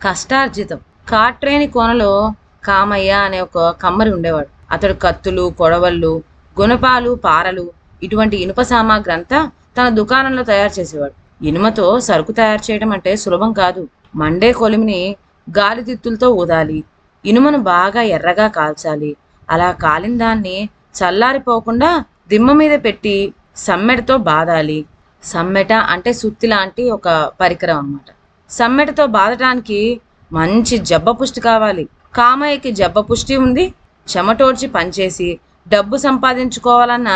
కష్టార్జితం. కాట్రేని కోనలో కామయ్య అనే ఒక కమ్మరి ఉండేవాడు. అతడు కత్తులు, కొడవళ్ళు, గుణపాలు, పారలు ఇటువంటి ఇనుప సామాగ్రి అంతా తన దుకాణంలో తయారు చేసేవాడు. ఇనుమతో సరుకు తయారు చేయడం అంటే సులభం కాదు. మండే కొలిమిని గాలితిత్తులతో ఊదాలి, ఇనుమును బాగా ఎర్రగా కాల్చాలి. అలా కాలిన దాన్ని చల్లారిపోకుండా దిమ్మ మీద పెట్టి సమ్మెటతో బాదాలి. సమ్మెట అంటే సుత్తి లాంటి ఒక పరికరం అన్నమాట. సమ్మెటతో బాదటానికి మంచి జబ్బ పుష్టి కావాలి. కామయ్యకి జబ్బ పుష్టి ఉంది, చెమటోడ్చి పనిచేసి డబ్బు సంపాదించుకోవాలన్న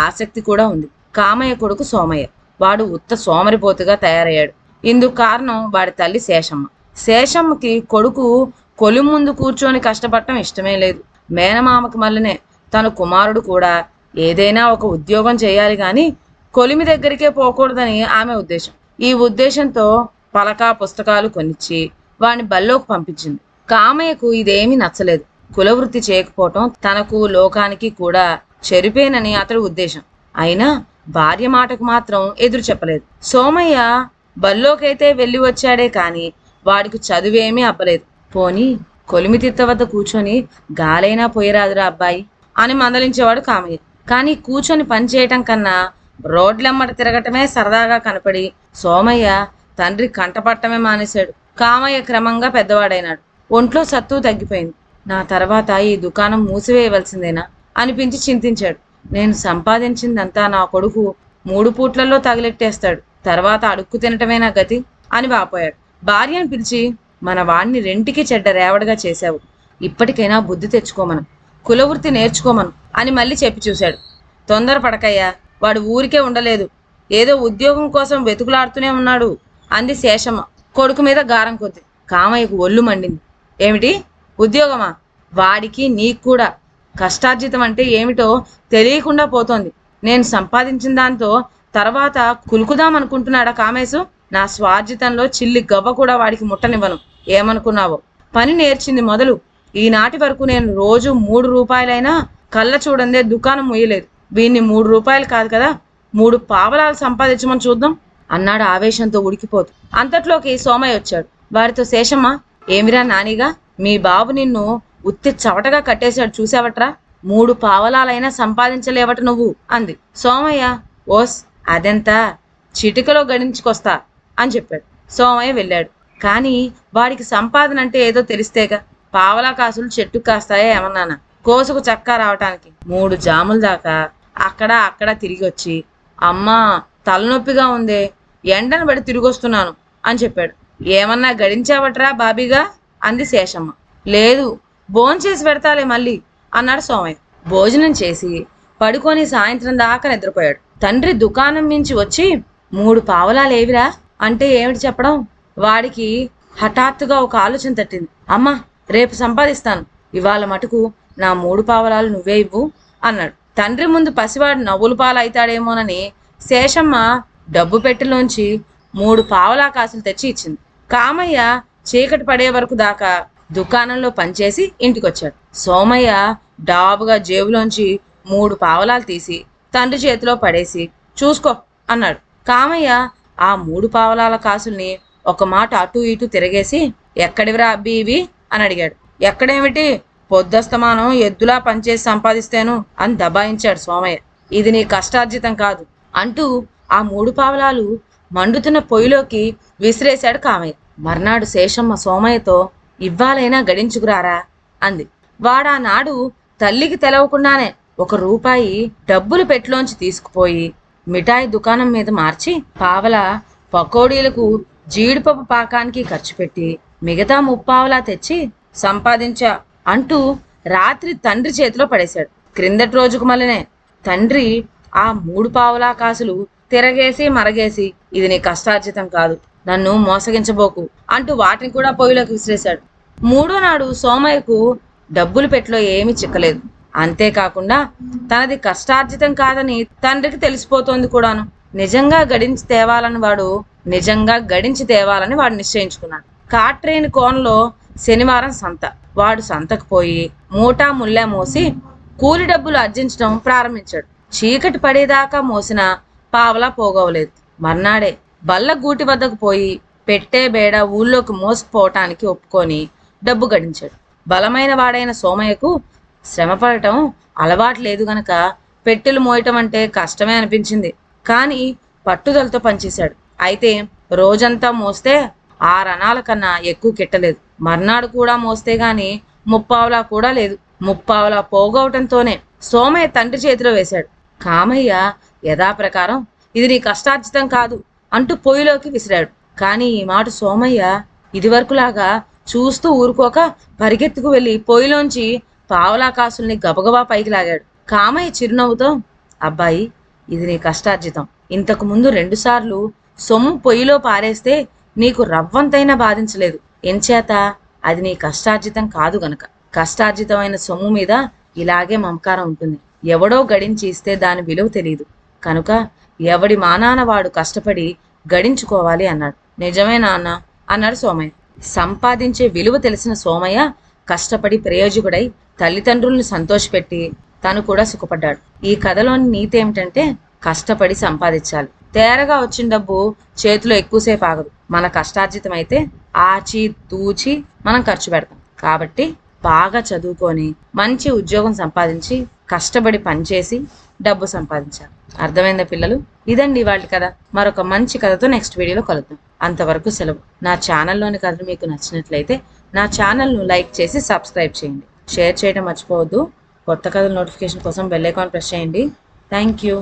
ఆసక్తి కూడా ఉంది. కామయ్య కొడుకు సోమయ్య. వాడు ఉత్త సోమరిపోతుగా తయారయ్యాడు. ఇందుకు కారణం వాడి తల్లి శేషమ్మ. శేషమ్మకి కొడుకు కొలి ముందు కూర్చొని కష్టపడటం ఇష్టమే లేదు. మేనమామకి మళ్ళనే తన కుమారుడు కూడా ఏదైనా ఒక ఉద్యోగం చేయాలి కానీ కొలిమి దగ్గరికే పోకూడదని ఆమె ఉద్దేశం. ఈ ఉద్దేశంతో పలక పుస్తకాలు కొనిచ్చి వాడిని బల్లోకి పంపించింది. కామయ్యకు ఇదేమీ నచ్చలేదు. కులవృత్తి చేయకపోవటం తనకు లోకానికి కూడా చెరిపేనని అతడి ఉద్దేశం. అయినా భార్య మాటకు మాత్రం ఎదురు చెప్పలేదు. సోమయ్య బల్లోకైతే వెళ్ళి వచ్చాడే కాని వాడికి చదువేమీ అబ్బలేదు. పోనీ కొలిమితిత్త వద్ద కూర్చొని గాలైనా పోయిరాదురా అబ్బాయి అని మందలించేవాడు కామయ్య. కానీ కూర్చొని పని చేయటం కన్నా రోడ్లెమ్మట తిరగటమే సరదాగా కనపడి సోమయ్య తండ్రి కంటపట్టమే మానేశాడు. కామయ్య క్రమంగా పెద్దవాడైనాడు. ఒంట్లో సత్తు తగ్గిపోయింది. నా తర్వాత ఈ దుకాణం మూసివేయవలసిందేనా అనిపించి చింతించాడు. నేను సంపాదించిందంతా నా కొడుకు 3 పూట్లలో తగిలెట్టేస్తాడు. తర్వాత అడుక్కు తినటమే నా గతి అని వాపోయాడు. భార్యను పిలిచి, మన వాణ్ణి రెంటికి చెడ్డ రేవడగా చేశావు, ఇప్పటికైనా బుద్ధి తెచ్చుకోమను, కులవృత్తి నేర్చుకోమను అని మళ్ళీ చెప్పి చూశాడు. తొందర పడకయ్యా, వాడు ఊరికే ఉండలేదు, ఏదో ఉద్యోగం కోసం వెతుకులాడుతూనే ఉన్నాడు అంది శేషమ్మ కొడుకు మీద గారం కొద్ది. కామయ్యకు ఒళ్ళు మండింది. ఏమిటి ఉద్యోగమా? వాడికి నీకు కూడా కష్టార్జితం అంటే ఏమిటో తెలియకుండా పోతోంది. నేను సంపాదించిన దాంతో తర్వాత కులుకుదామనుకుంటున్నాడా కామేశు? నా స్వార్జితంలో చిల్లి గవ్వ కూడా వాడికి ముట్టనివ్వను. ఏమనుకున్నావో? పని నేర్చింది మొదలు ఈనాటి వరకు నేను రోజు 3 రూపాయలైనా కళ్ళ చూడందే దుకాణం ముయ్యలేదు. వీన్ని 3 రూపాయలు కాదు కదా, 3 పావలాలు సంపాదించమని చూద్దాం అన్నాడు ఆవేశంతో ఉడికిపోతూ. అంతట్లోకి సోమయ్య వచ్చాడు. వారితో శేషమ్మ, ఏమిరా నానిగా, మీ బాబు నిన్ను ఉత్తి చవటగా కట్టేశాడు చూసావట్రా, 3 పావలాలైనా సంపాదించలేవట నువ్వు అంది. సోమయ్య, ఓస్ అదెంత, చిటికలో గడించుకొస్తా అని చెప్పాడు. సోమయ్య వెళ్ళాడు. కానీ వాడికి సంపాదన అంటే ఏదో తెలిస్తేగా. పావలా కాసులు చెట్టుకు కాస్తాయా ఏమన్నానా? కోసుకు చక్కా రావటానికి 3 జాముల దాకా అక్కడ తిరిగి వచ్చి, అమ్మా తలనొప్పిగా ఉందే, ఎండను బడి తిరిగొస్తున్నాను అని చెప్పాడు. ఏమన్నా గడించావట్రా బాబీగా అంది శేషమ్మ. లేదు, భోంచేసి పెడతాలే మళ్ళీ అన్నాడు సోమయ్య. భోజనం చేసి పడుకొని సాయంత్రం దాకా నిద్రపోయాడు. తండ్రి దుకాణం మించి వచ్చి 3 పావలాలేవిరా అంటే ఏమిటి చెప్పడం? వాడికి హఠాత్తుగా ఒక ఆలోచన తట్టింది. అమ్మా, రేపు సంపాదిస్తాను, ఇవాళ మటుకు నా 3 పావలాలు నువ్వే ఇవ్వు అన్నాడు. తండ్రి ముందు పసివాడు నవ్వులు పాలు అవుతాడేమోనని శేషమ్మ డబ్బు పెట్టెలోంచి 3 పావలా కాసులు తెచ్చి ఇచ్చింది. కామయ్య చీకటి పడే వరకు దాకా దుకాణంలో పనిచేసి ఇంటికొచ్చాడు. సోమయ్య డాబుగా జేబులోంచి 3 పావలాలు తీసి తండ్రి చేతిలో పడేసి, చూసుకో అన్నాడు. కామయ్య ఆ 3 పావలాల కాసుల్ని ఒక మాట అటు ఇటు తిరగేసి, ఎక్కడివిరా అబ్బి ఇవి అని అడిగాడు. ఎక్కడేమిటి, పొద్దస్తమానం ఎద్దులా పనిచేసి సంపాదిస్తేను అని దబాయించాడు సోమయ్య. ఇది నీ కష్టార్జితం కాదు అంటూ ఆ 3 పావలాలు మండుతున్న పొయ్యిలోకి విసిరేశాడు కామయ్య. మర్నాడు శేషమ్మ సోమయ్యతో, ఇవ్వాలైనా గడించుకురారా అంది. వాడా నాడు తల్లికి తెలవకుండానే 1 రూపాయి డబ్బులు పెట్లోంచి తీసుకుపోయి మిఠాయి దుకాణం మీద మార్చి పావలా పకోడీలకు జీడిపప్పు పాకానికి ఖర్చు పెట్టి మిగతా 3 పావలా తెచ్చి సంపాదించా అంటూ రాత్రి తండ్రి చేతిలో పడేశాడు. క్రిందటి రోజుకు మళ్ళనే తండ్రి ఆ 3 పావలా కాసులు తిరగేసి మరగేసి, ఇది నీ కష్టార్జితం కాదు, నన్ను మోసగించబోకు అంటూ వాటిని కూడా పొయ్యిలోకి విసిరేశాడు. 3వ నాడు సోమయ్యకు డబ్బులు పెట్లో ఏమీ చిక్కలేదు. అంతేకాకుండా తనది కష్టార్జితం కాదని తండ్రికి తెలిసిపోతోంది కూడాను. నిజంగా గడించి తేవాలని వాడు నిశ్చయించుకున్నాడు. కాట్రేని కోనలో శనివారం సంత. వాడు సంతకు పోయి మూటా ముళ్ళ మోసి కూలి డబ్బులు అర్జించడం ప్రారంభించాడు. చీకటి పడేదాకా మోసిన పావలా పోగవలేదు. మర్నాడే బల్ల గూటి వద్దకు పోయి పెట్టే బేడ ఊళ్ళోకి మోసుకుపోవటానికి ఒప్పుకొని డబ్బు గడించాడు. బలమైన వాడైన సోమయ్యకు శ్రమపడటం అలవాటు లేదు గనక పెట్టెలు మోయటం అంటే కష్టమే అనిపించింది. కానీ పట్టుదలతో పనిచేశాడు. అయితే రోజంతా మోస్తే 6 అణాల కన్నా ఎక్కువ కిట్టలేదు. మర్నాడు కూడా మోస్తే గాని ముప్పావలా కూడా లేదు. ముప్పావలా పోగొవటంతోనే సోమయ్య తండ్రి చేతిలో వేశాడు. కామయ్య యథాప్రకారం ఇది నీ కష్టార్జితం కాదు అంటూ పొయ్యిలోకి విసిరాడు. కానీ ఈ మాట సోమయ్య ఇదివరకులాగా చూస్తూ ఊరుకోక పరిగెత్తుకు వెళ్ళి పొయ్యిలోంచి పావలా కాసుల్ని గబగబా పైకి లాగాడు. కామయ్య చిరునవ్వుతో, అబ్బాయి, ఇది నీ కష్టార్జితం. ఇంతకు ముందు 2 సార్లు సొమ్ము పొయ్యిలో పారేస్తే నీకు రవ్వంతైనా బాధించలేదు. ఎంచేత అది నీ కష్టార్జితం కాదు గనక. కష్టార్జితమైన సొమ్ము మీద ఇలాగే మమకారం ఉంటుంది. ఎవడో గడించి ఇస్తే దాని విలువ తెలియదు. కనుక ఎవడి మానాన వాడు కష్టపడి గడించుకోవాలి అన్నాడు. నిజమే నాన్న అన్నాడు సోమయ్య. సంపాదించే విలువ తెలిసిన సోమయ్య కష్టపడి ప్రయోజకుడై తల్లిదండ్రులను సంతోషపెట్టి తను కూడా సుఖపడ్డాడు. ఈ కథలోని నీతి ఏమిటంటే కష్టపడి సంపాదించాలి. తేరగా వచ్చిన డబ్బు చేతిలో ఎక్కువసేపు ఆగదు. మన కష్టార్జితం అయితే ఆచి తూచి మనం ఖర్చు పెడతాం. కాబట్టి బాగా చదువుకొని మంచి ఉద్యోగం సంపాదించి కష్టపడి పనిచేసి డబ్బు సంపాదించాలి. అర్థమైందా పిల్లలు? ఇదండి వాళ్ళ కథ. మరొక మంచి కథతో నెక్స్ట్ వీడియోలో కలుద్దాం. అంతవరకు సెలవు. నా ఛానల్లోని కథలు మీకు నచ్చినట్లయితే నా ఛానల్ను లైక్ చేసి సబ్స్క్రైబ్ చేయండి. షేర్ చేయడం మర్చిపోవద్దు. కొత్త కథల నోటిఫికేషన్ కోసం బెల్ ఐకాన్ ప్రెస్ చేయండి. Thank you.